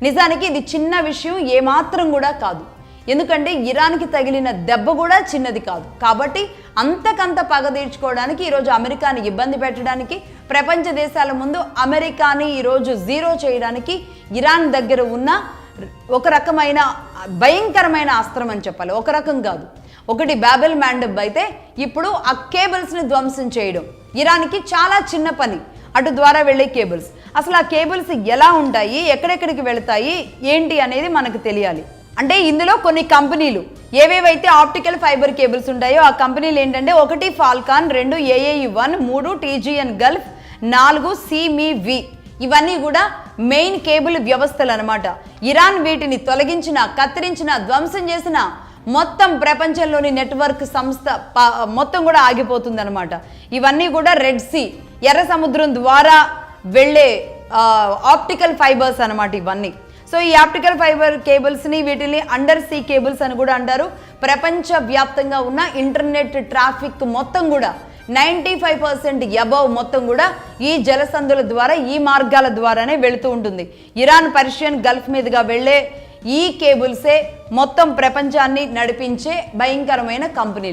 నిజానికి ఇది చిన్న విషయం ఏమాత్రం కూడా కాదు. ఎందుకంటే ఇరాన్కి తగిలిన దెబ్బ కూడా చిన్నది కాదు. కాబట్టి అంతకంత పగ తీర్చుకోవడానికి ఈరోజు అమెరికాని ఇబ్బంది పెట్టడానికి, ప్రపంచ దేశాల ముందు అమెరికాని ఈరోజు జీరో చేయడానికి ఇరాన్ దగ్గర ఉన్న ఒక రకమైన భయంకరమైన అస్త్రం అని చెప్పాలి. ఒక రకం కాదు, ఒకటి బాబెల్ మాండబ్ అయితే ఇప్పుడు ఆ కేబుల్స్ని ధ్వంసం చేయడం ఇరాన్కి చాలా చిన్న పని. అటు ద్వారా వెళ్ళే కేబుల్స్, అసలు ఆ కేబుల్స్ ఎలా ఉంటాయి, ఎక్కడెక్కడికి వెళతాయి, ఏంటి అనేది మనకు తెలియాలి. అంటే ఇందులో కొన్ని కంపెనీలు ఏవేవైతే ఆప్టికల్ ఫైబర్ కేబుల్స్ ఉంటాయో ఆ కంపెనీలు ఏంటంటే 1 Falcon, 2 AAE-1, 3 TGN Gulf, 4 CME-V. ఇవన్నీ కూడా మెయిన్ కేబుల్ వ్యవస్థలు అనమాట. ఇరాన్ వీటిని తొలగించిన, కత్తిరించిన, ధ్వంసం చేసిన మొత్తం ప్రపంచంలోని నెట్వర్క్ సంస్థ మొత్తం కూడా ఆగిపోతుంది అనమాట. ఇవన్నీ కూడా రెడ్ సీ, ఎర్ర సముద్రం ద్వారా వెళ్ళే ఆప్టికల్ ఫైబర్స్ అనమాట ఇవన్నీ. సో ఈ ఆప్టికల్ ఫైబర్ కేబుల్స్ని వీటిని అండర్ సీ కేబుల్స్ అని కూడా అంటారు. ప్రపంచ వ్యాప్తంగా ఉన్న ఇంటర్నెట్ ట్రాఫిక్ మొత్తం కూడా 95% అబవ్ మొత్తం కూడా ఈ జలసంధుల ద్వారా, ఈ మార్గాల ద్వారానే వెళుతూ ఉంటుంది. ఇరాన్ పర్షియన్ గల్ఫ్ మీదుగా వెళ్ళే ఈ కేబుల్సే మొత్తం ప్రపంచాన్ని నడిపించే భయంకరమైన కంపెనీలు.